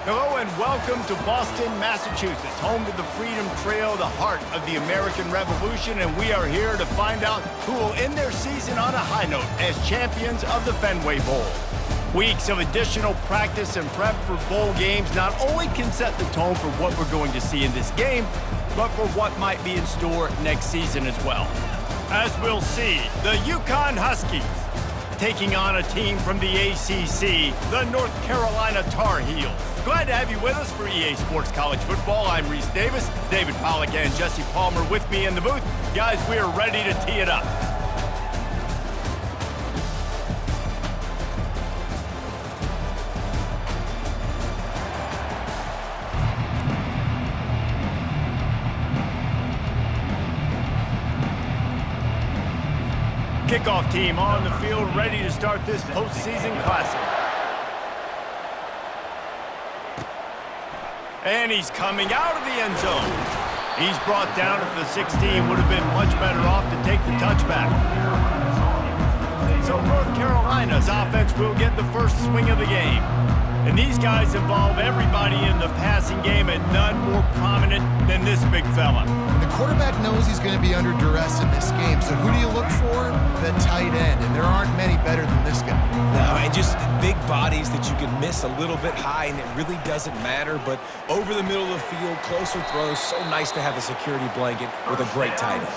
Hello and welcome to Boston, Massachusetts, home to the Freedom Trail, the heart of the American Revolution, and we are here to find out who will end their season on a high note as champions of the Fenway Bowl. Weeks of additional practice and prep for bowl games not only can set the tone for what we're going to see in this game, but for what might be in store next season as well. As we'll see, the UConn Huskies taking on a team from the ACC, the North Carolina Tar Heels. Glad to have you with us for EA Sports College Football. I'm Reese Davis, David Pollack and Jesse Palmer with me in the booth. Guys, we are ready to tee it up. Kickoff team on the field, ready to start this postseason classic. And he's coming out of the end zone. He's brought down at the 16. Would have been much better off to take the touchback. So North Carolina's offense will get the first swing of the game. And these guys involve everybody in the passing game, and none more prominent than this big fella. The quarterback knows he's going to be under duress in this game, so who do you look for? The tight end, and there aren't many better than this guy. No, and just big bodies that you can miss a little bit high, and it really doesn't matter, but over the middle of the field, closer throws, so nice to have a security blanket with a great tight end.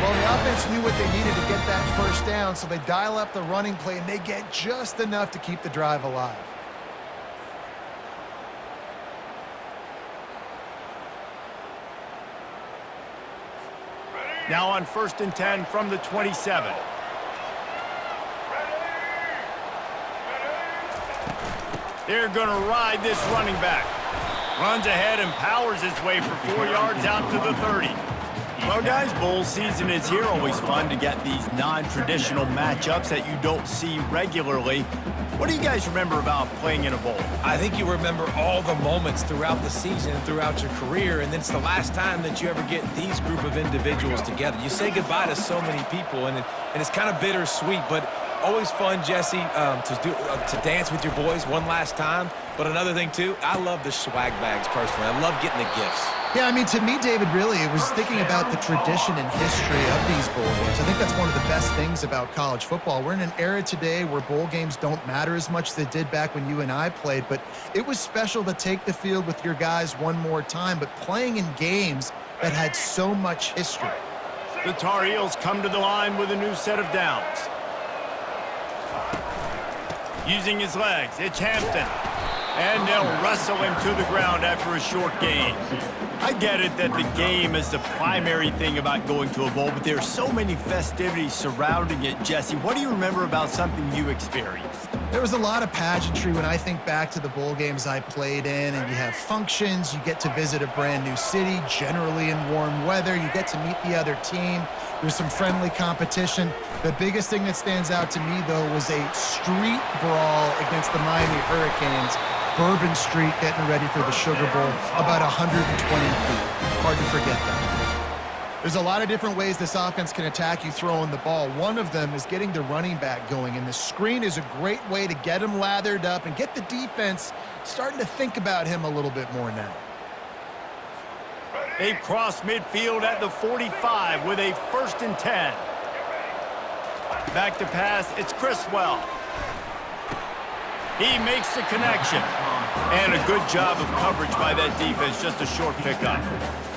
Well, the offense knew what they needed to get that first down, so they dial up the running play, and they get just enough to keep the drive alive. Now on 1st and 10 from the 27. They're going to ride this running back. Runs ahead and powers his way for 4 yards out to the 30. Well, guys, bowl season is here. Always fun to get these non-traditional matchups that you don't see regularly. What do you guys remember about playing in a bowl? I think you remember all the moments throughout the season and throughout your career, and it's the last time that you ever get these group of individuals together. You say goodbye to so many people, and it's kind of bittersweet, but always fun, Jesse, to dance with your boys one last time. But another thing, too, I love the swag bags personally. I love getting the gifts. Yeah, I mean, to me, David, really, it was thinking about the tradition and history of these bowl games. I think that's one of the best things about college football. We're in an era today where bowl games don't matter as much as they did back when you and I played, but it was special to take the field with your guys one more time, but playing in games that had so much history. The Tar Heels come to the line with a new set of downs. Using his legs, it's Hampton. And they'll wrestle him to the ground after a short gain. I get it that the game is the primary thing about going to a bowl, but there are so many festivities surrounding it. Jesse, what do you remember about something you experienced? There was a lot of pageantry when I think back to the bowl games I played in, and you have functions, you get to visit a brand new city, generally in warm weather, you get to meet the other team, there's some friendly competition. The biggest thing that stands out to me, though, was a street brawl against the Miami Hurricanes. Bourbon Street getting ready for the Sugar Bowl, about 120 feet. Hard to forget that. There's a lot of different ways this offense can attack you throwing the ball. One of them is getting the running back going, and the screen is a great way to get him lathered up and get the defense starting to think about him a little bit more now. They cross midfield at the 45 with a 1st and 10. Back to pass, it's Criswell. He makes the connection. And a good job of coverage by that defense, just a short pickup.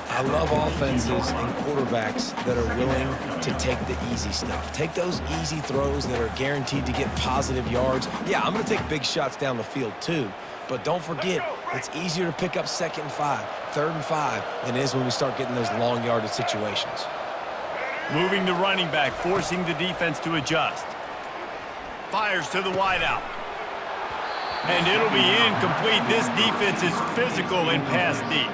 I love offenses and quarterbacks that are willing to take the easy stuff. Take those easy throws that are guaranteed to get positive yards. Yeah, I'm going to take big shots down the field too. But don't forget, it's easier to pick up 2nd and 5, 3rd and 5 than it is when we start getting those long yardage situations. Moving the running back, forcing the defense to adjust. Fires to the wideout. And it'll be incomplete. This defense is physical and pass deep.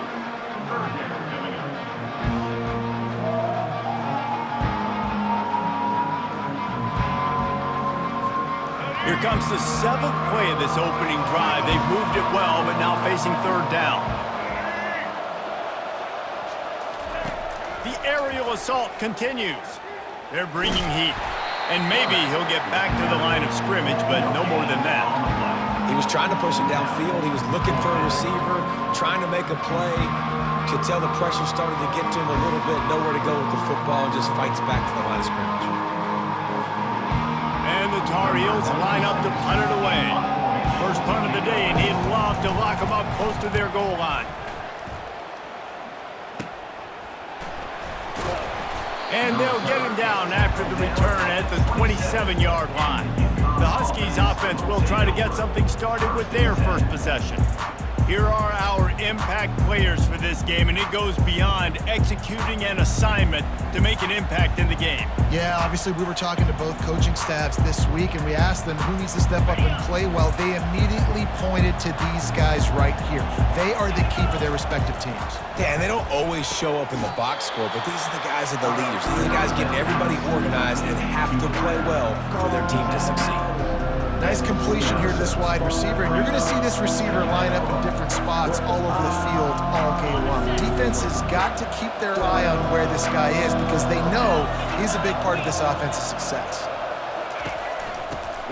Here comes the 7th play of this opening drive. They've moved it well, but now facing 3rd down. The aerial assault continues. They're bringing heat. And maybe he'll get back to the line of scrimmage, but no more than that. He was trying to push it downfield. He was looking for a receiver, trying to make a play. Could tell the pressure started to get to him a little bit. Nowhere to go with the football, and just fights back to the line of scrimmage. And the Tar Heels line up to punt it away. First punt of the day, and he'd love to lock them up close to their goal line. And they'll get him down after the return at the 27-yard line. The Huskies offense will try to get something started with their first possession. Here are our impact players for this game, and it goes beyond executing an assignment to make an impact in the game. Yeah, obviously we were talking to both coaching staffs this week, and we asked them who needs to step up and play well. They immediately pointed to these guys right here. They are the key for their respective teams. Yeah, and they don't always show up in the box score, but these are the guys that are the leaders. These are the guys getting everybody organized and have to play well for their team to succeed. Nice completion here to this wide receiver, and you're going to see this receiver line up in different spots all over the field all game long. Defense has got to keep their eye on where this guy is because they know he's a big part of this offense's success.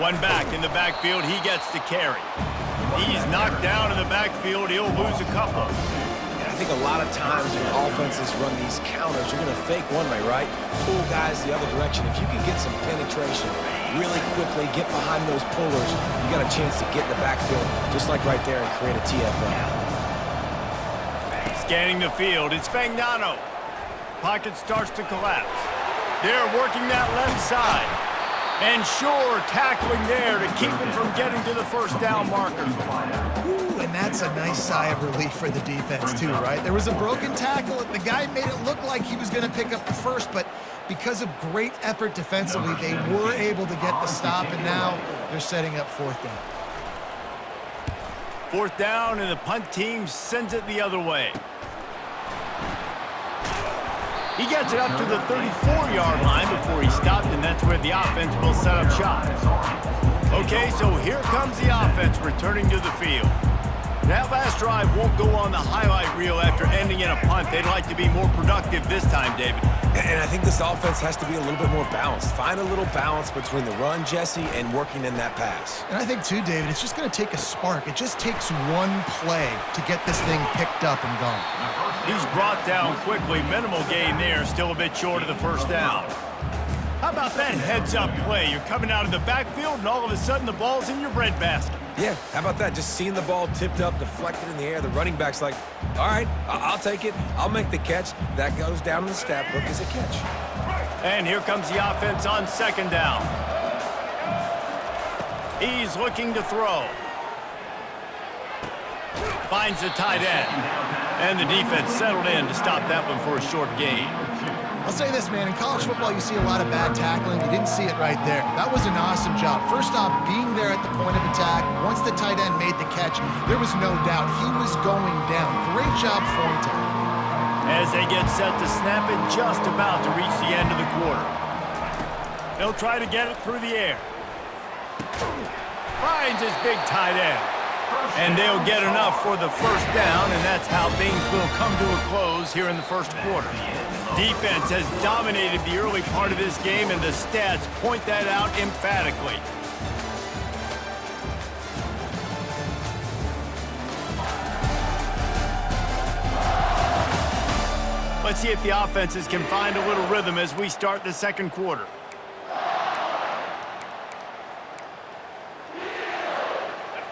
One back in the backfield, he gets to carry. He's knocked down in the backfield, he'll lose a couple. And I think a lot of times when offenses run these counters, you're going to fake one way, right? Pull guys the other direction. If you can get some penetration really quickly, get behind those pullers, you got a chance to get in the backfield, just like right there, and create a TFL. Scanning the field, it's Fagnano. Pocket starts to collapse. They're working that left side. And sure, tackling there to keep him from getting to the first down marker. Ooh, and that's a nice sigh of relief for the defense too, right? There was a broken tackle. The guy made it look like he was going to pick up the first, but because of great effort defensively, they were able to get the stop, and now they're setting up fourth down. Fourth down, and the punt team sends it the other way. He gets it up to the 34-yard line before he stopped, and that's where the offense will set up shop. Okay, so here comes the offense returning to the field. That last drive won't go on the highlight reel after ending in a punt. They'd like to be more productive this time, David. And I think this offense has to be a little bit more balanced. Find a little balance between the run, Jesse, and working in that pass. And I think, too, David, it's just going to take a spark. It just takes one play to get this thing picked up and gone. He's brought down quickly. Minimal gain there. Still a bit short of the first down. How about that heads-up play? You're coming out of the backfield, and all of a sudden the ball's in your breadbasket. Yeah, how about that? Just seeing the ball tipped up, deflected in the air. The running back's like, all right, I'll take it. I'll make the catch. That goes down in the stat book as a catch. And here comes the offense on second down. He's looking to throw. Finds the tight end. And the defense settled in to stop that one for a short gain. I'll say this, man, in college football, you see a lot of bad tackling. You didn't see it right there. That was an awesome job. First off, being there at the point of attack. Once the tight end made the catch, there was no doubt he was going down. Great job form tackle. As they get set to snap it, just about to reach the end of the quarter. They'll try to get it through the air. Finds his big tight end. And they'll get enough for the first down, and that's how things will come to a close here in the first quarter. Defense has dominated the early part of this game, and the stats point that out emphatically. Let's see if the offenses can find a little rhythm as we start the second quarter.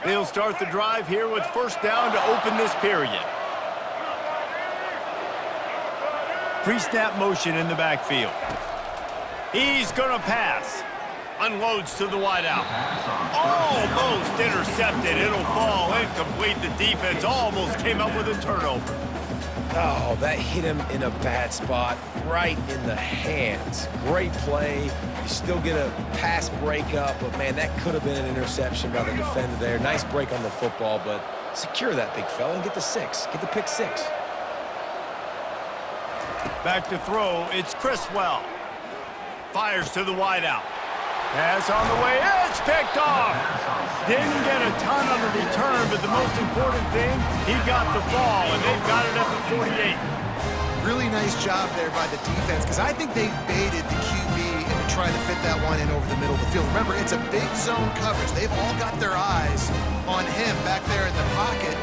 They'll start the drive here with first down to open this period. Pre-snap motion in the backfield. He's going to pass. Unloads to the wideout. Almost intercepted. It'll fall incomplete. The defense almost came up with a turnover. Oh, that hit him in a bad spot, right in the hands. Great play. You still get a pass breakup, but, man, that could have been an interception by the defender there. Nice break on the football, but secure that big fella and get the six. Get the pick six. Back to throw. It's Criswell. Fires to the wideout. Pass on the way. It's picked off. Didn't get a ton on the return, but the most important thing, he got the ball, and they've got it at the 48. Really nice job there by the defense, because I think they baited the QB and to try to fit that one in over the middle of the field. Remember, it's a big zone coverage. They've all got their eyes on him back there in the pocket,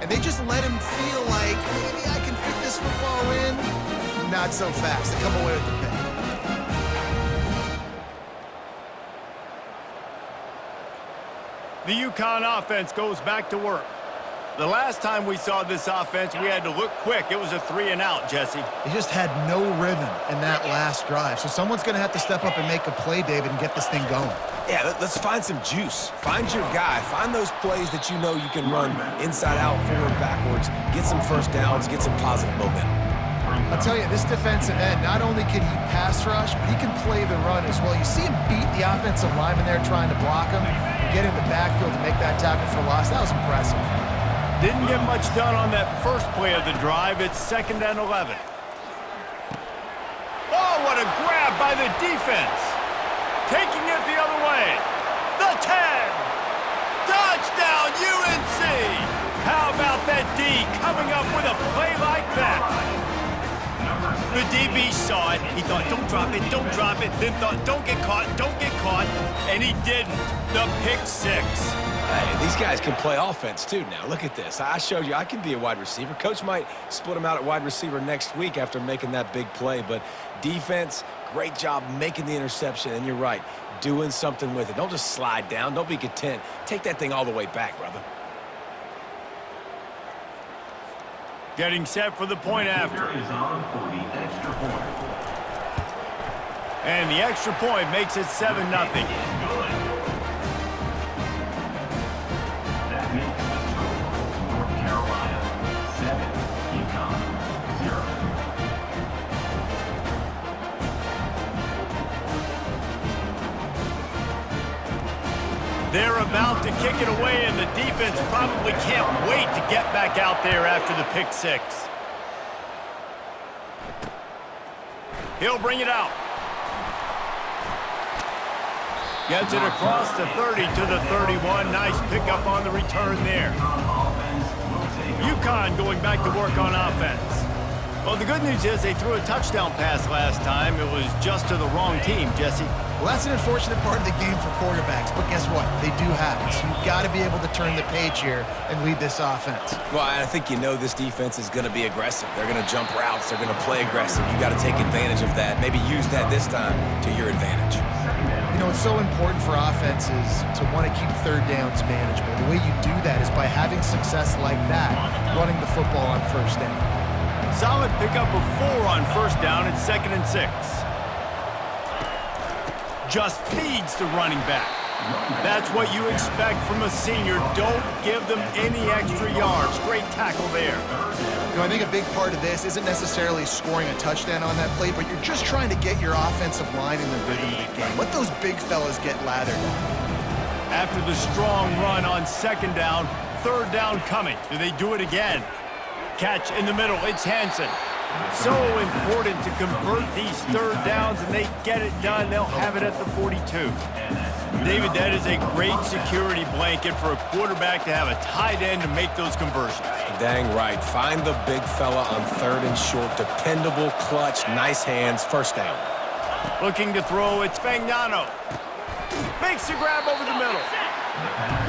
and they just let him feel like, maybe I can fit this football in. Not so fast. They come away with the pick. The UConn offense goes back to work. The last time we saw this offense, we had to look quick. It was a 3-and-out, Jesse. They just had no rhythm in that last drive. So someone's going to have to step up and make a play, David, and get this thing going. Yeah, let's find some juice. Find your guy. Find those plays that you know you can run inside out, forward, backwards, get some first downs, get some positive momentum. I'll tell you, this defensive end, not only can he pass rush, but he can play the run as well. You see him beat the offensive lineman there trying to block him, get in the backfield to make that tackle for loss. That was impressive. Didn't get much done on that first play of the drive. It's 2nd and 11. Oh, what a grab by the defense. Taking it the other way. The 10. Touchdown, UNC. How about that D coming up with a play like that? The DB saw it. He thought, don't drop it, don't drop it. Then thought, don't get caught, and he didn't. The pick 6. Hey, these guys can play offense, too, now. Look at this. I showed you I can be a wide receiver. Coach might split him out at wide receiver next week after making that big play. But defense, great job making the interception. And you're right, doing something with it. Don't just slide down. Don't be content. Take that thing all the way back, brother. Getting set for the point after. And the extra point makes it 7-0. They're about to kick it away, and the defense probably can't wait to get back out there after the pick 6. He'll bring it out. Gets it across the 30 to the 31. Nice pickup on the return there. UConn going back to work on offense. Well, the good news is they threw a touchdown pass last time. It was just to the wrong team, Jesse. Well, that's an unfortunate part of the game for quarterbacks, but guess what? They do have it. So you've got to be able to turn the page here and lead this offense. Well, I think you know this defense is going to be aggressive. They're going to jump routes. They're going to play aggressive. You got to take advantage of that. Maybe use that this time to your advantage. You know, it's so important for offenses to want to keep third downs manageable. The way you do that is by having success like that, running the football on first down. Solid pickup of 4 on first down. It's 2nd and 6. Just feeds the running back. That's what you expect from a senior. Don't give them any extra yards. Great tackle there. You know, I think a big part of this isn't necessarily scoring a touchdown on that play, but you're just trying to get your offensive line in the rhythm of the game. Let those big fellas get lathered. After the strong run on 2nd down, 3rd down coming. Do they do it again? Catch in the middle. It's Hansen. So important to convert these 3rd downs, and they get it done. They'll have it at the 42. David, that is a great security blanket for a quarterback to have a tight end to make those conversions. Dang right. Find the big fella on 3rd and short. Dependable, clutch, nice hands, first down. Looking to throw, it's Fagnano. Makes the grab over the middle.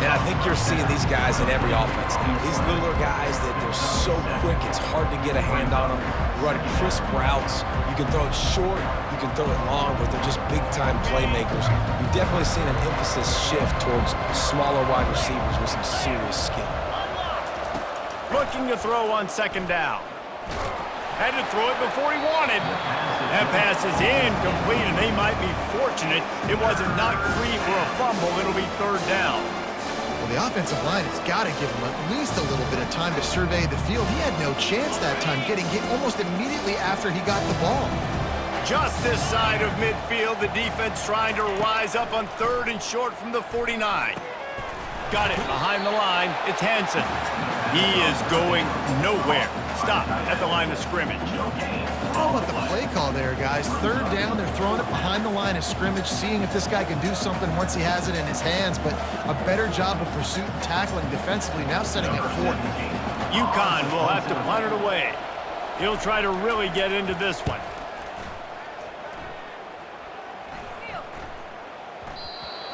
And I think you're seeing these guys in every offense now. These littler guys that they're so quick, it's hard to get a hand on them. Run crisp routes. You can throw it short, you can throw it long, but they're just big-time playmakers. You've definitely seen an emphasis shift towards smaller wide receivers with some serious skill. Looking to throw on 2nd down. Had to throw it before he wanted. That pass is incomplete, and they might be fortunate it wasn't knocked free for a fumble. It'll be 3rd down. Well, the offensive line has got to give him at least a little bit of time to survey the field. He had no chance that time, getting hit almost immediately after he got the ball. Just this side of midfield, the defense trying to rise up on 3rd and short from the 49. Got it behind the line. It's Hansen. He is going nowhere. Stop at the line of scrimmage. How about the play call there, guys? 3rd down, they're throwing it behind the line of scrimmage, seeing if this guy can do something once he has it in his hands, but a better job of pursuit and tackling defensively, now setting it 4th. UConn will have to punt it away. He'll try to really get into this one.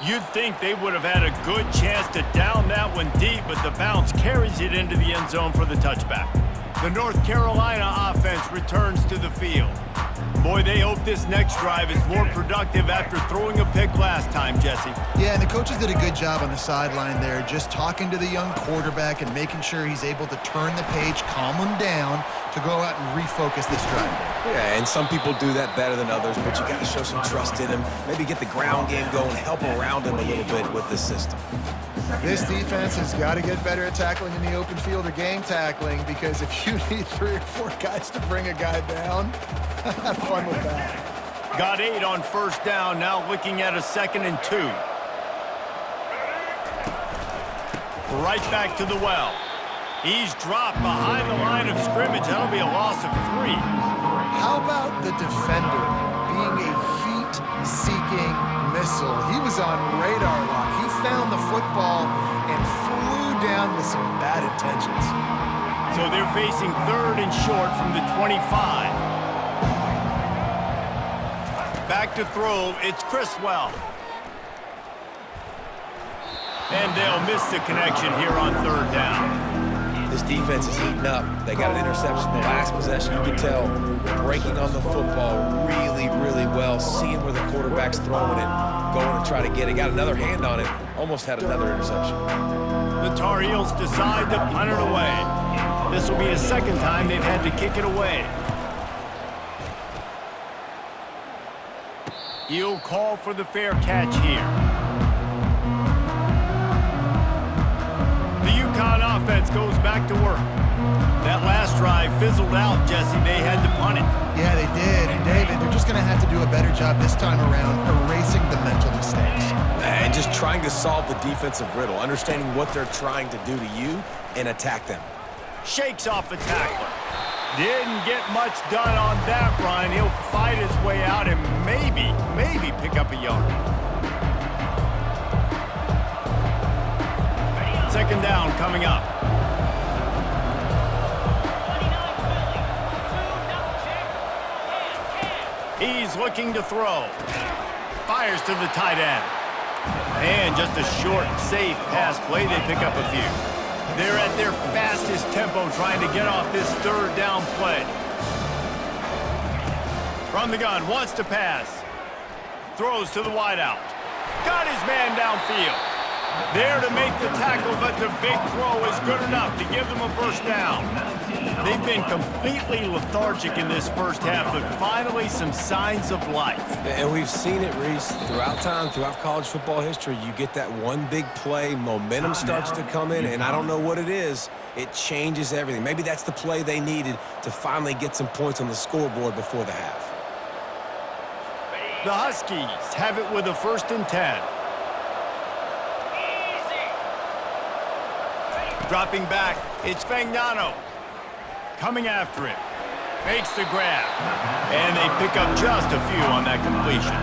You'd think they would have had a good chance to down that one deep, but the bounce carries it into the end zone for the touchback. The North Carolina offense returns to the field. Boy, they hope this next drive is more productive after throwing a pick last time, Jesse. Yeah, and the coaches did a good job on the sideline there, just talking to the young quarterback and making sure he's able to turn the page, calm him down, to go out and refocus this drive. Yeah, and some people do that better than others, but you got to show some trust in him. Maybe get the ground game going, help around him a little bit with the system. This defense has got to get better at tackling in the open field or game tackling, because if you need 3 or 4 guys to bring a guy down, have fun with that. Got 8 on first down, now looking at a 2nd and 2. Right back to the well. He's dropped behind the line of scrimmage. That'll be a loss of 3. How about the defender being a heat-seeking missile? He was on radar lock. He found the football and flew down with some bad intentions. So they're facing 3rd and short from the 25. Back to throw, it's Criswell. And they'll miss the connection here on 3rd down. This defense is heating up. They got an interception the last possession. You can tell breaking on the football really, really well, seeing where the quarterback's throwing it, going to try to get it. Got another hand on it, almost had another interception. The Tar Heels decide to punt it away. This will be a 2nd time they've had to kick it away. He'll call for the fair catch here. The UConn offense goes back to work. That last drive fizzled out, Jesse. They had to punt it. Yeah, they did. And David, they're just going to have to do a better job this time around erasing the mental mistakes. And just trying to solve the defensive riddle, understanding what they're trying to do to you and attack them. Shakes off the tackler. Didn't get much done on that run. He'll fight his way out and maybe pick up a yard. 2nd down coming up. He's looking to throw. Fires to the tight end. And just a short, safe pass play. They pick up a few. They're at their fastest tempo trying to get off this 3rd down play. From the gun, wants to pass. Throws to the wideout. Got his man downfield. There to make the tackle, but the big throw is good enough to give them a 1st down. They've been completely lethargic in this first half, but finally some signs of life. And we've seen it, Reese, throughout time, throughout college football history. You get that one big play, momentum starts to come in, and I don't know what it is. It changes everything. Maybe that's the play they needed to finally get some points on the scoreboard before the half. The Huskies have it with a 1st and 10. Dropping back, it's Fagnano. Coming after him. Makes the grab. And they pick up just a few on that completion.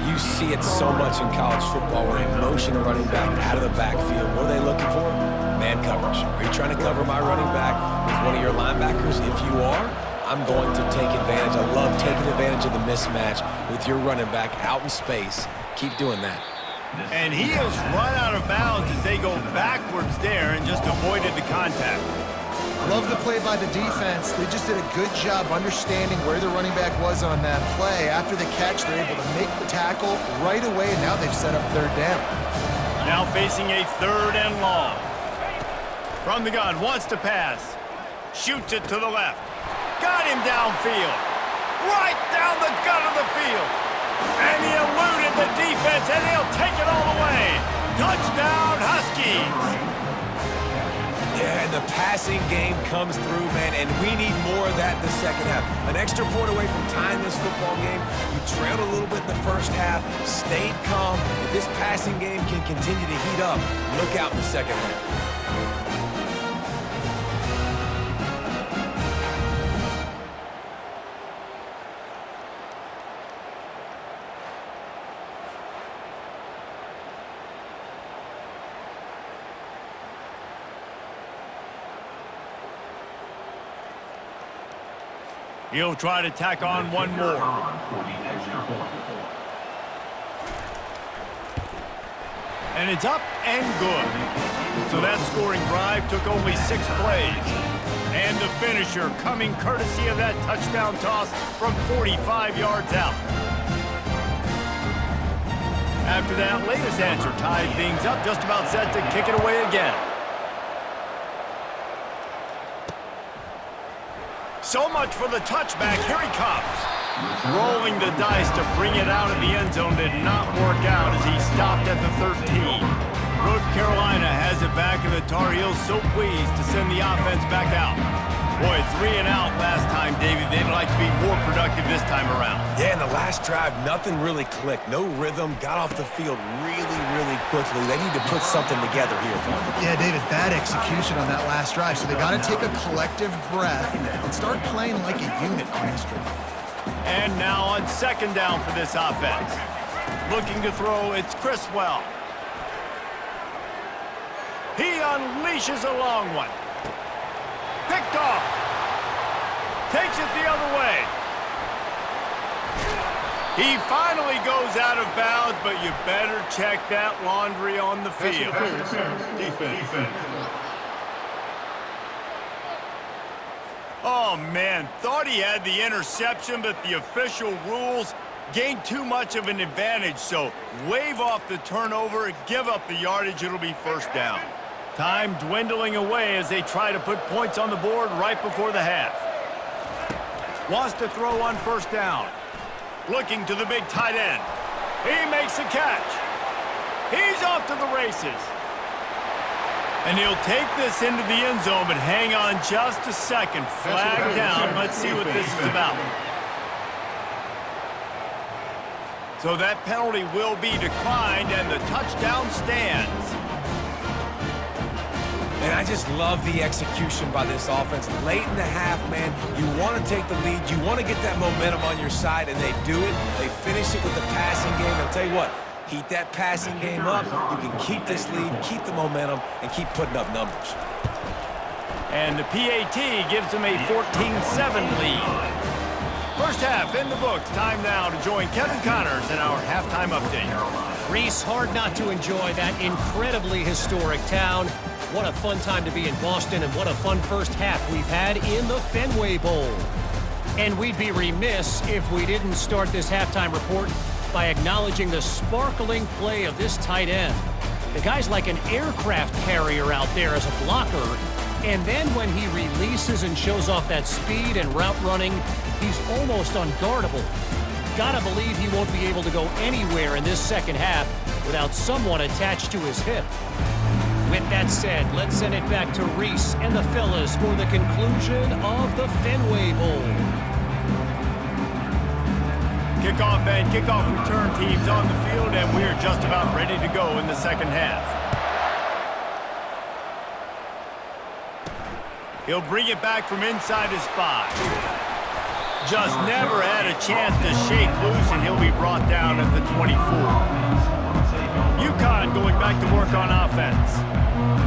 You see it so much in college football where they motion a running back out of the backfield. What are they looking for? Man coverage. Are you trying to cover my running back with one of your linebackers? If you are, I'm going to take advantage. I love taking advantage of the mismatch with your running back out in space. Keep doing that. And he has run out of bounds as they go backwards there and just avoided the contact. Love the play by the defense. They just did a good job understanding where the running back was on that play. After the catch, they're able to make the tackle right away, and now they've set up 3rd down. Now facing a 3rd and long. From the gun, wants to pass. Shoots it to the left. Got him downfield. Right down the gut of the field. And he eluded the defense, and he'll take it all the way. Touchdown, Huskies. Yeah, and the passing game comes through, man, and we need more of that in the 2nd half. An extra point away from tying this football game. You trailed a little bit in the 1st half, stayed calm. If this passing game can continue to heat up, look out in the 2nd half. He'll try to tack on one more. And it's up and good. So that scoring drive took only 6 plays. And the finisher coming courtesy of that touchdown toss from 45 yards out. After that latest answer tied things up, just about set to kick it away again. So much for the touchback. Here he comes. Rolling the dice to bring it out of the end zone did not work out as he stopped at the 13. North Carolina has it back, and the Tar Heels so pleased to send the offense back out. Boy, 3 and out last time, David. They'd like to be more productive this time around. Yeah, in the last drive, nothing really clicked. No rhythm. Got off the field really, really quickly. They need to put something together here. Yeah, David, bad execution on that last drive. So they got to take a collective breath and start playing like a unit on this drive. And now on second down for this offense. Looking to throw, it's Criswell. He unleashes a long one. Picked off. Takes it the other way. He finally goes out of bounds, but you better check that laundry on the field. Defense. Oh, man, thought he had the interception, but the official rules gained too much of an advantage, so wave off the turnover, give up the yardage, it'll be first down. Time dwindling away as they try to put points on the board right before the half. Wants to throw on first down. Looking to the big tight end. He makes the catch. He's off to the races. And he'll take this into the end zone, but hang on just a second. Flag down. Let's see what this is about. So that penalty will be declined, and the touchdown stands. And I just love the execution by this offense. Late in the half, man, you want to take the lead. You want to get that momentum on your side, and they do it. They finish it with the passing game. I'll tell you what. Keep that passing game up. You can keep this lead, keep the momentum, and keep putting up numbers. And the PAT gives them a 14-7 lead. First half in the books. Time now to join Kevin Connors in our halftime update. Reese, hard not to enjoy that incredibly historic town. What a fun time to be in Boston, and what a fun first half we've had in the Fenway Bowl. And we'd be remiss if we didn't start this halftime report by acknowledging the sparkling play of this tight end. The guy's like an aircraft carrier out there as a blocker, and then when he releases and shows off that speed and route running, he's almost unguardable. Gotta believe he won't be able to go anywhere in this second half without someone attached to his hip. With that said, let's send it back to Reese and the fellas for the conclusion of the Fenway Bowl. Kickoff and kickoff return teams on the field, and we're just about ready to go in the second half. He'll bring it back from inside his 5. Just never had a chance to shake loose, and he'll be brought down at the 24. UConn going back to work on offense.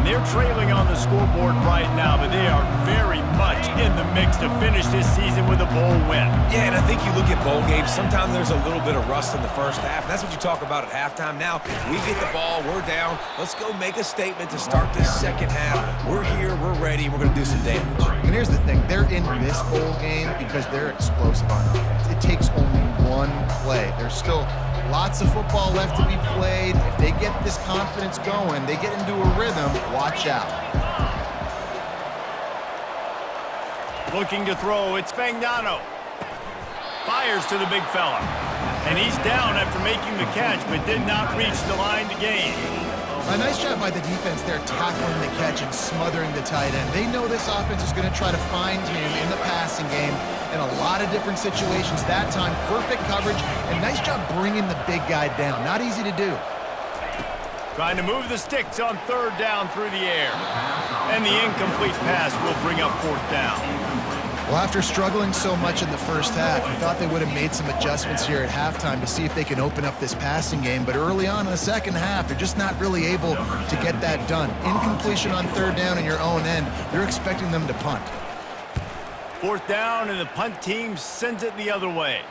They're trailing on the scoreboard right now, but they are very much in the mix to finish this season with a bowl win. Yeah, and I think you look at bowl games, sometimes there's a little bit of rust in the first half. That's what you talk about at halftime. Now, we get the ball, we're down. Let's go make a statement to start this second half. We're here, we're ready, we're going to do some damage. And here's the thing. They're in this bowl game because they're explosive on offense. It takes only one play. There's still lots of football left to be played. If they get this confidence going, they get into a rhythm, watch out. Looking to throw, it's Fagnano. Fires to the big fella. And he's down after making the catch, but did not reach the line to gain. A nice job by the defense there, tackling the catch and smothering the tight end. They know this offense is going to try to find him in the passing game in a lot of different situations. That time, perfect coverage, and nice job bringing the big guy down. Not easy to do. Trying to move the sticks on third down through the air. And the incomplete pass will bring up fourth down. Well, after struggling so much in the first half, you thought they would have made some adjustments here at halftime to see if they can open up this passing game. But early on in the second half, they're just not really able to get that done. Incompletion on third down in your own end, you're expecting them to punt. Fourth down, and the punt team sends it the other way.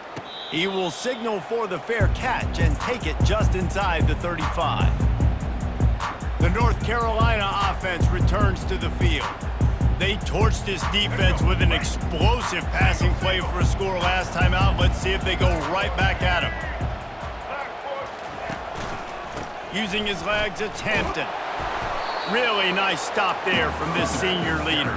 He will signal for the fair catch and take it just inside the 35. The North Carolina offense returns to the field. They torched this defense with an explosive passing play for a score last time out. Let's see if they go right back at him. Using his legs, it's Hampton. Really nice stop there from this senior leader.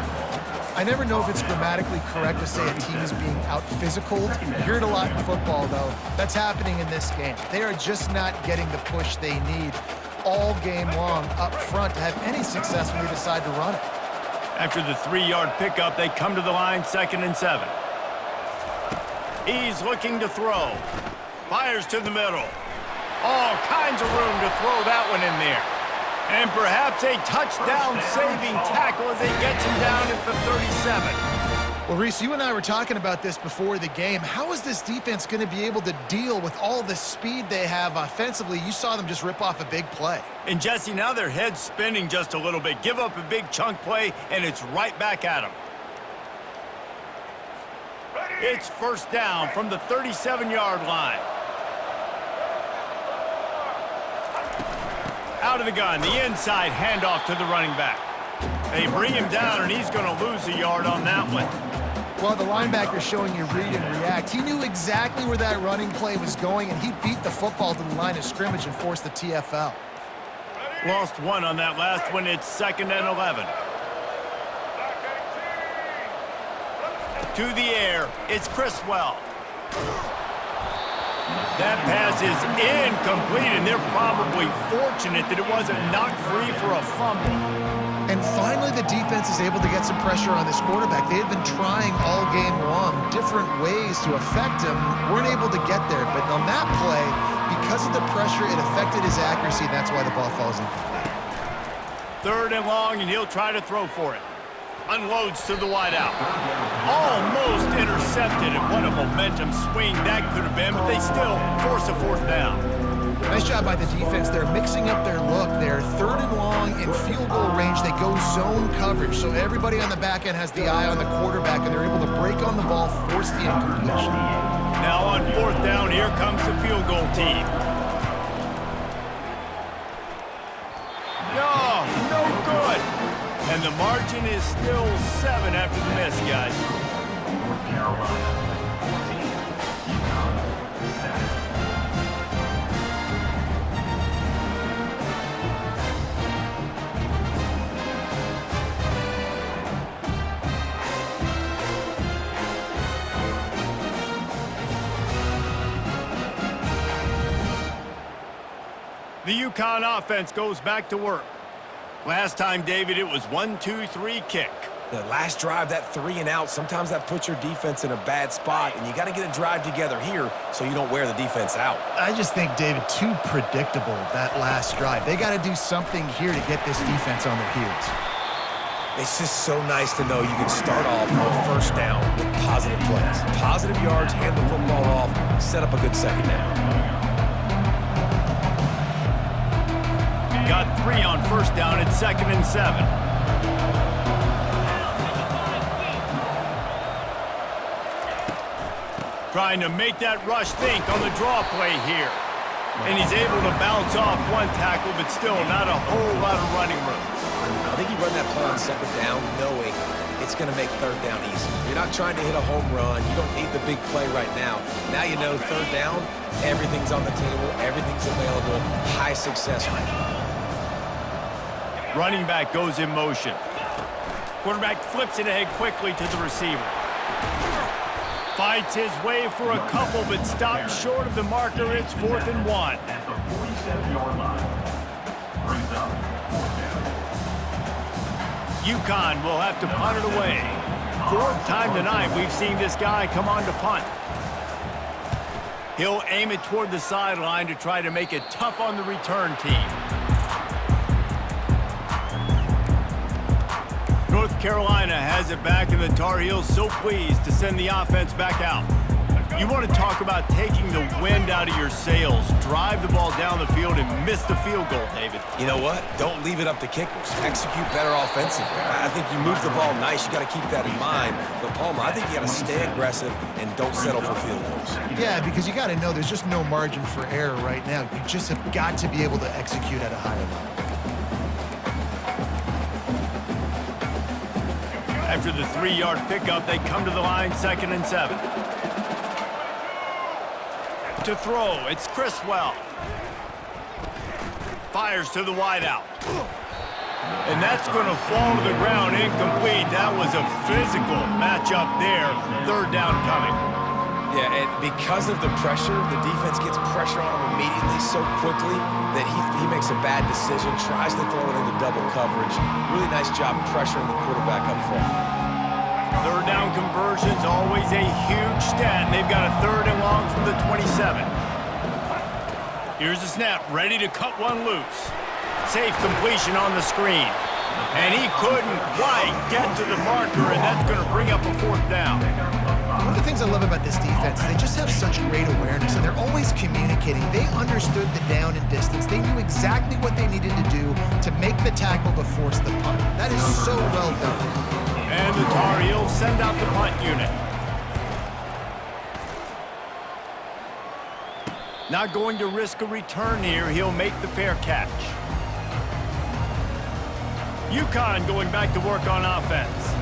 I never know if it's grammatically correct to say a team is being out-physicaled. You hear it a lot in football, though. That's happening in this game. They are just not getting the push they need all game long up front to have any success when they decide to run it. After the 3-yard pickup, they come to the line, 2nd and 7. He's looking to throw. Fires to the middle. All kinds of room to throw that one in there. And perhaps a touchdown-saving tackle as he gets him down at the 37. Well, Reese, you and I were talking about this before the game. How is this defense going to be able to deal with all the speed they have offensively? You saw them just rip off a big play. And, Jesse, now their head's spinning just a little bit. Give up a big chunk play, and it's right back at them. It's first down from the 37-yard line. Out of the gun, the inside handoff to the running back. They bring him down, and he's going to lose a yard on that one. Well, the linebacker's showing you read and react. He knew exactly where that running play was going, and he beat the football to the line of scrimmage and forced the TFL. Lost one on that last one. It's 2nd and 11. To the air, it's Criswell. That pass is incomplete, and they're probably fortunate that it wasn't knocked free for a fumble. And finally, the defense is able to get some pressure on this quarterback. They had been trying all game long different ways to affect him. Weren't able to get there, but on that play, because of the pressure, it affected his accuracy, and that's why the ball falls incomplete. 3rd and long, and he'll try to throw for it. Unloads to the wideout. Almost intercepted, and what a momentum swing that could have been, but they still force a 4th down. Nice job by the defense. They're mixing up their look. They're 3rd and long in field goal range. They go zone coverage, so everybody on the back end has the eye on the quarterback, and they're able to break on the ball, force the incompletion. Now on 4th down, here comes the field goal team. No good. And the margin is still 7 after the miss, guys. North Carolina 14, UConn 7. The UConn offense goes back to work. Last time, David, it was 1-2-3 kick. The last drive, that 3 and out, sometimes that puts your defense in a bad spot, and you got to get a drive together here so you don't wear the defense out. I just think, David, too predictable, that last drive. They got to do something here to get this defense on their heels. It's just so nice to know you can start off on 1st down with positive plays. Positive yards, hand the football off, set up a good 2nd down. Got 3 on 1st down at 2nd and 7. Trying to make that rush think on the draw play here. And he's able to bounce off one tackle, but still not a whole lot of running room. I think you run that play on 2nd down knowing it's going to make 3rd down easy. You're not trying to hit a home run. You don't need the big play right now. Now you know 3rd down, everything's on the table, everything's available, high success rate. Running back goes in motion. Quarterback flips it ahead quickly to the receiver. Fights his way for a couple, but stops short of the marker. It's 4th and 1. At the 47-yard line. Brings up 4th down. UConn will have to punt it away. 4th time tonight we've seen this guy come on to punt. He'll aim it toward the sideline to try to make it tough on the return team. North Carolina has it back, and the Tar Heels so pleased to send the offense back out. You want to talk about taking the wind out of your sails. Drive the ball down the field and miss the field goal, David. You know what? Don't leave it up to kickers. Execute better offensively. I think you move the ball nice. You got to keep that in mind. But, Palmer, I think you got to stay aggressive and don't settle for field goals. Yeah, because you got to know there's just no margin for error right now. You just have got to be able to execute at a higher level. After the 3-yard pickup, they come to the line 2nd and 7. To throw, it's Criswell. Fires to the wideout. And that's going to fall to the ground incomplete. That was a physical matchup there. 3rd down coming. Yeah, and because of the pressure, the defense gets pressure on him immediately so quickly that he makes a bad decision, tries to throw it into double coverage. Really nice job pressuring the quarterback up front. 3rd down conversion's always a huge stat, and they've got a 3rd and long from the 27. Here's the snap, ready to cut one loose. Safe completion on the screen. And he couldn't quite get to the marker, and that's going to bring up a 4th down. One of the things I love about this defense is they just have such great awareness, and they're always communicating. They understood the down and distance. They knew exactly what they needed to do to make the tackle to force the punt. That is so well done. And the Tar Heels send out the punt unit. Not going to risk a return here. He'll make the fair catch. UConn going back to work on offense.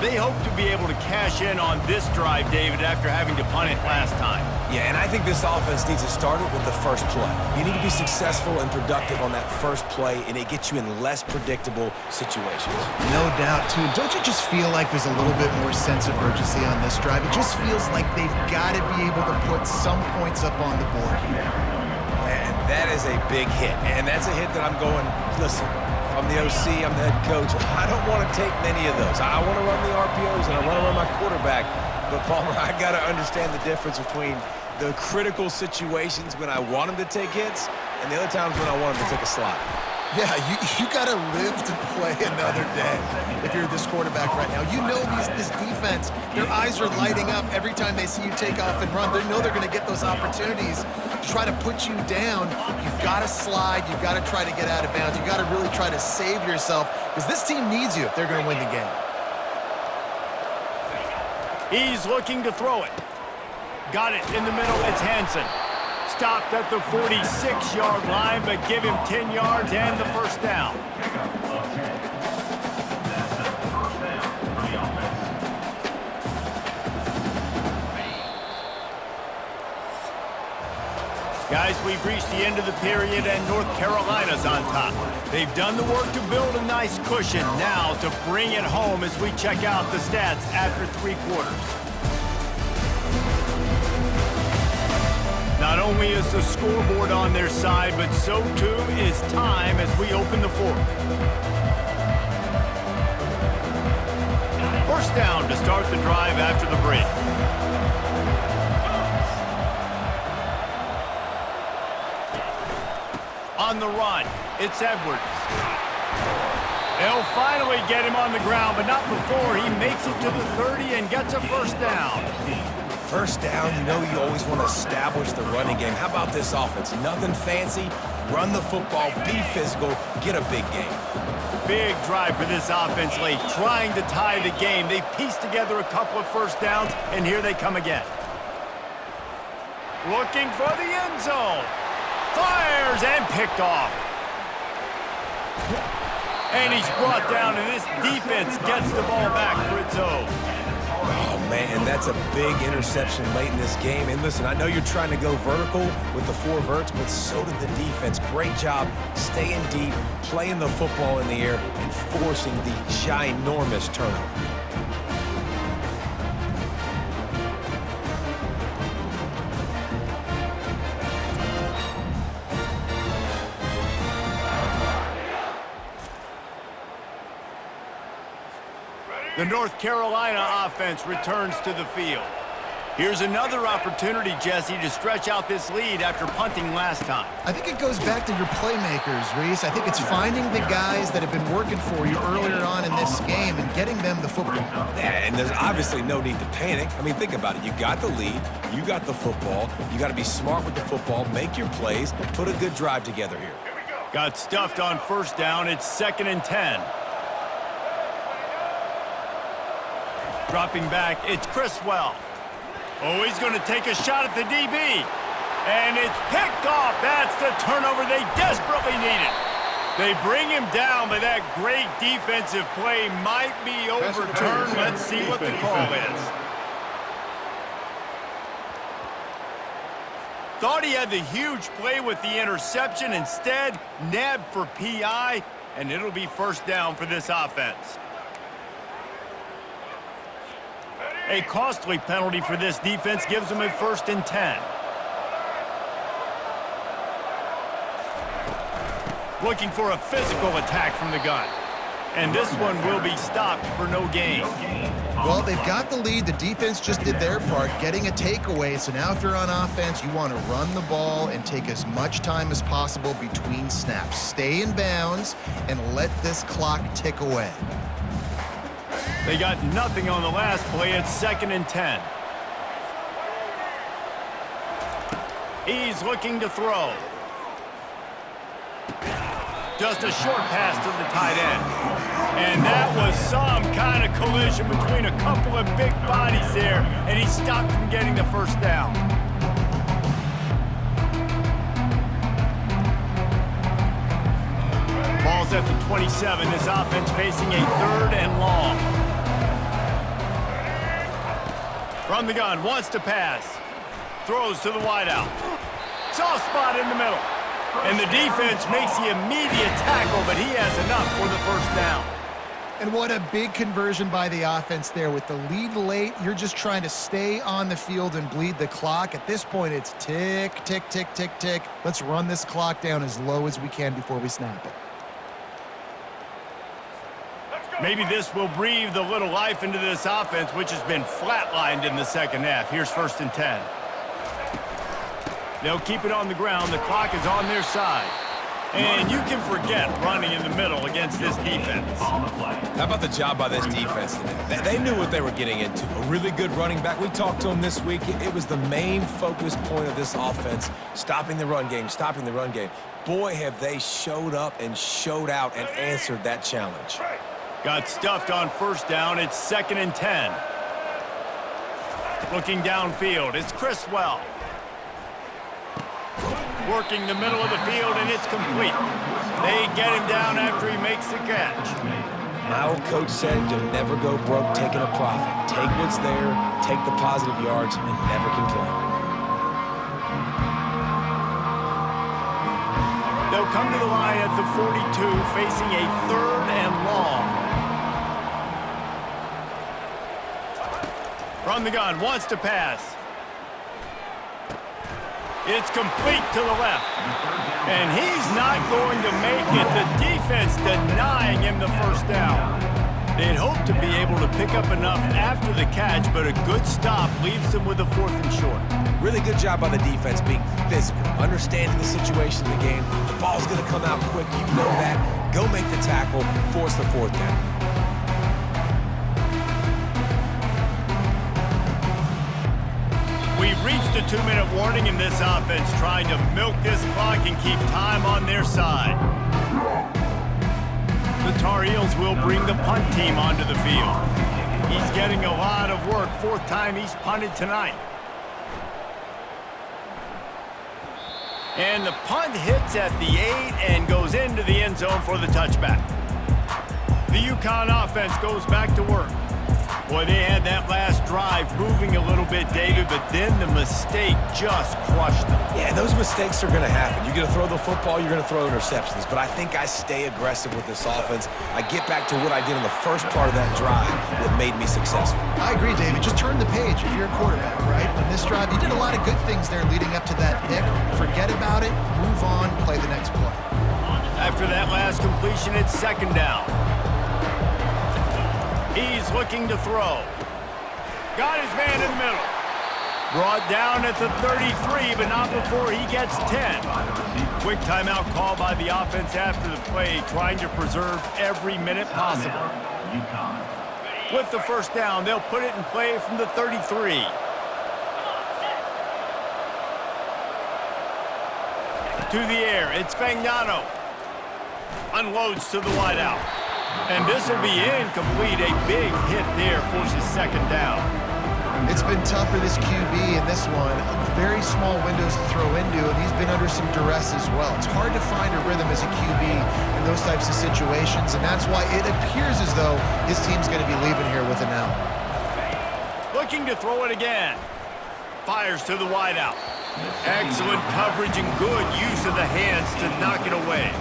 They hope to be able to cash in on this drive, David, after having to punt it last time. Yeah, and I think this offense needs to start it with the first play. You need to be successful and productive on that first play, and it gets you in less predictable situations. No doubt, too. Don't you just feel like there's a little bit more sense of urgency on this drive? It just feels like they've got to be able to put some points up on the board here. And that is a big hit, and that's a hit that I'm going, listen, I'm the OC, I'm the head coach. I don't want to take many of those. I want to run the RPOs, and I want to run my quarterback. But, Palmer, I got to understand the difference between the critical situations when I want him to take hits and the other times when I want him to take a slot. Yeah, you got to live to play another day if you're this quarterback right now. You know this defense, their eyes are lighting up every time they see you take off and run. They know they're going to get those opportunities to try to put you down. You've got to slide. You've got to try to get out of bounds. You've got to really try to save yourself because this team needs you if they're going to win the game. He's looking to throw it. Got it in the middle. It's Hansen. Stopped at the 46-yard line, but give him 10 yards and the 1st down. Guys, we've reached the end of the period, and North Carolina's on top. They've done the work to build a nice cushion. Now to bring it home as we check out the stats after 3 quarters. Not only is the scoreboard on their side, but so too is time as we open the 4th. 1st down to start the drive after the break. On the run, it's Edwards. They'll finally get him on the ground, but not before he makes it to the 30 and gets a 1st down. 1st down, you know you always want to establish the running game. How about this offense? Nothing fancy. Run the football, be physical, get a big game. Big drive for this offense late, trying to tie the game. They've pieced together a couple of 1st downs, and here they come again. Looking for the end zone. Fires and picked off. And he's brought down, and this defense gets the ball back for its own. Oh, man, that's a big interception late in this game. And listen, I know you're trying to go vertical with the 4 verts, but so did the defense. Great job staying deep, playing the football in the air, and forcing the ginormous turnover. The North Carolina offense returns to the field. Here's another opportunity, Jesse, to stretch out this lead after punting last time. I think it goes back to your playmakers, Reese. I think it's finding the guys that have been working for you earlier on in this game and getting them the football. Yeah, and there's obviously no need to panic. I mean, think about it. You got the lead. You got the football. You got to be smart with the football, make your plays, put a good drive together here. Got stuffed on 1st down. It's 2nd and 10. Dropping back, it's Criswell. Oh, he's going to take a shot at the DB. And it's picked off. That's the turnover they desperately needed. They bring him down, but that great defensive play might be overturned. Let's see what the call is. Thought he had the huge play with the interception. Instead, nabbed for PI, and it'll be first down for this offense. A costly penalty for this defense gives them a 1st and 10. Looking for a physical attack from the gun. And this one will be stopped for no gain. Well, they've got the lead. The defense just did their part, getting a takeaway. So now if you're on offense, you want to run the ball and take as much time as possible between snaps. Stay in bounds and let this clock tick away. They got nothing on the last play. It's 2nd and 10. He's looking to throw. Just a short pass to the tight end. And that was some kind of collision between a couple of big bodies there, and he stopped from getting the first down. Ball's at the 27. This offense facing a 3rd and long. From the gun, wants to pass. Throws to the wideout. Soft spot in the middle. And the defense makes the immediate tackle, but he has enough for the first down. And what a big conversion by the offense there. With the lead late, you're just trying to stay on the field and bleed the clock. At this point, it's tick, tick, tick, tick, tick. Let's run this clock down as low as we can before we snap it. Maybe this will breathe a little life into this offense, which has been flatlined in the second half. Here's 1st and 10. They'll keep it on the ground. The clock is on their side. And you can forget running in the middle against this defense. How about the job by this defense today? They knew what they were getting into. A really good running back. We talked to him this week. It was the main focus point of this offense, stopping the run game, stopping the run game. Boy, have they showed up and showed out and answered that challenge. Got stuffed on first down. It's 2nd and 10. Looking downfield, it's Criswell. Working the middle of the field, and it's complete. They get him down after he makes the catch. My old coach said you'll never go broke taking a profit. Take what's there, take the positive yards, and never complain. They'll come to the line at the 42, facing a 3rd and long. From the gun, wants to pass. It's complete to the left. And he's not going to make it. The defense denying him the first down. They'd hope to be able to pick up enough after the catch, but a good stop leaves them with a 4th and short. Really good job by the defense being physical, understanding the situation of the game. The ball's going to come out quick. You know that. Go make the tackle, force the 4th down. We've reached a 2-minute warning in this offense, trying to milk this clock and keep time on their side. The Tar Heels will bring the punt team onto the field. He's getting a lot of work. 4th time he's punted tonight. And the punt hits at the 8 and goes into the end zone for the touchback. The UConn offense goes back to work. Boy, they had that last drive moving a little bit, David, but then the mistake just crushed them. Yeah, those mistakes are going to happen. You're going to throw the football, you're going to throw interceptions, but I think I stay aggressive with this offense. I get back to what I did in the first part of that drive that made me successful. I agree, David. Just turn the page if you're a quarterback, right? On this drive, you did a lot of good things there leading up to that pick. Forget about it, move on, play the next play. After that last completion, it's 2nd down. He's looking to throw. Got his man in the middle. Brought down at the 33, but not before he gets 10. Quick timeout call by the offense after the play, trying to preserve every minute possible. With the first down, they'll put it in play from the 33. To the air, it's Fagnano. Unloads to the wideout. And this will be incomplete. A big hit there forces 2nd down. It's been tough for this QB in this one. Very small windows to throw into, and he's been under some duress as well. It's hard to find a rhythm as a QB in those types of situations, and that's why it appears as though his team's going to be leaving here with an out. Looking to throw it again. Fires to the wideout. Excellent coverage and good use of the hands to knock it away.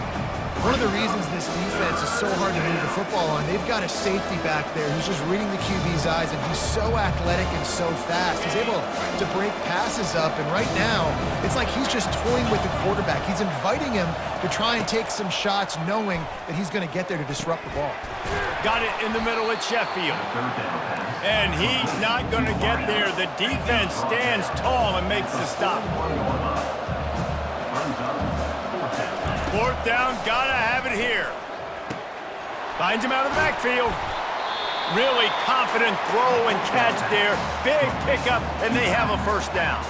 One of the reasons this defense is so hard to move the football on, they've got a safety back there who's just reading the QB's eyes, and he's so athletic and so fast. He's able to break passes up, and right now, it's like he's just toying with the quarterback. He's inviting him to try and take some shots, knowing that he's going to get there to disrupt the ball. Got it in the middle at Sheffield. And he's not going to get there. The defense stands tall and makes the stop. Fourth down, gotta have it here. Finds him out of the backfield. Really confident throw and catch there. Big pickup, and they have a first down.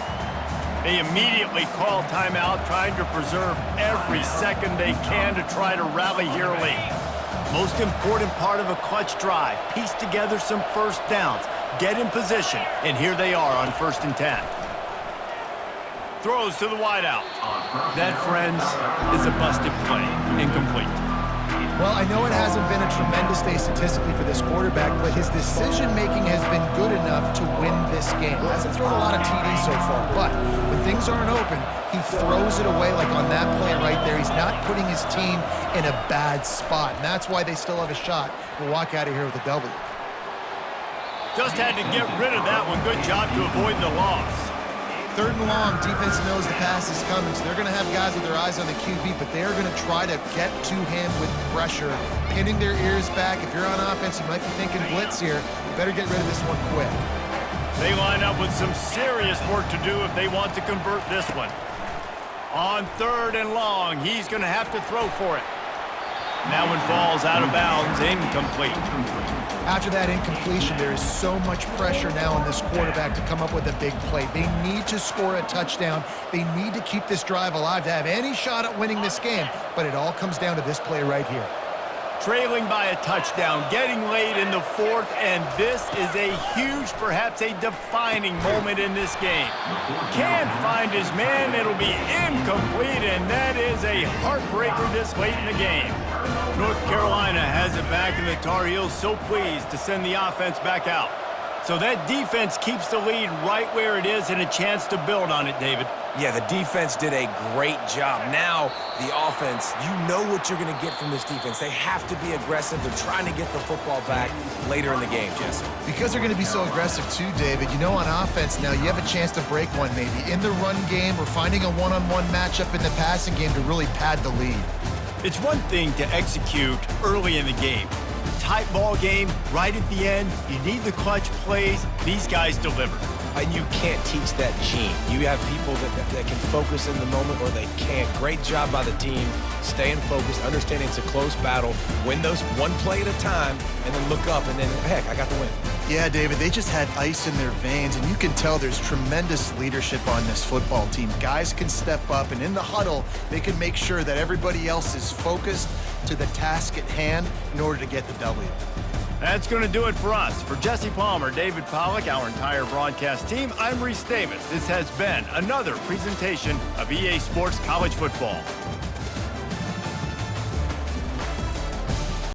They immediately call timeout, trying to preserve every second they can to try to rally here late. Most important part of a clutch drive, piece together some first downs, get in position, and here they are on 1st and 10. Throws to the wideout. That, friends, is a busted play. Incomplete. Well, I know it hasn't been a tremendous day statistically for this quarterback, but his decision-making has been good enough to win this game. Hasn't thrown a lot of TDs so far, but when things aren't open, he throws it away like on that play right there. He's not putting his team in a bad spot, and that's why they still have a shot to walk out of here with a W. Just had to get rid of that one. Good job to avoid the loss. 3rd and long, defense knows the pass is coming, so they're going to have guys with their eyes on the QB, but they're going to try to get to him with pressure, pinning their ears back. If you're on offense, you might be thinking blitz here. You better get rid of this one quick. They line up with some serious work to do if they want to convert this one. On 3rd and long, he's going to have to throw for it. That one falls out of bounds, incomplete. After that incompletion, there is so much pressure now on this quarterback to come up with a big play. They need to score a touchdown. They need to keep this drive alive to have any shot at winning this game, but it all comes down to this play right here. Trailing by a touchdown, getting late in the 4th, and this is a huge, perhaps a defining moment in this game. Can't find his man, it'll be incomplete, and that is a heartbreaker this late in the game. North Carolina has it back, and the Tar Heels so pleased to send the offense back out. So that defense keeps the lead right where it is and a chance to build on it, David. Yeah, the defense did a great job. Now, the offense, you know what you're going to get from this defense. They have to be aggressive. They're trying to get the football back later in the game, Jesse. Because they're going to be so aggressive too, David, you know on offense now you have a chance to break one maybe. In the run game or finding a one-on-one matchup in the passing game to really pad the lead. It's one thing to execute early in the game. Tight ball game, right at the end, you need the clutch plays. These guys deliver. And you can't teach that gene. You have people that can focus in the moment or they can't. Great job by the team, staying focused, understanding it's a close battle, win those one play at a time, and then look up and then, heck, I got the win. Yeah, David, they just had ice in their veins, and you can tell there's tremendous leadership on this football team. Guys can step up, and in the huddle, they can make sure that everybody else is focused to the task at hand in order to get the W. That's going to do it for us. For Jesse Palmer, David Pollack, our entire broadcast team, I'm Reese Davis. This has been another presentation of EA Sports College Football.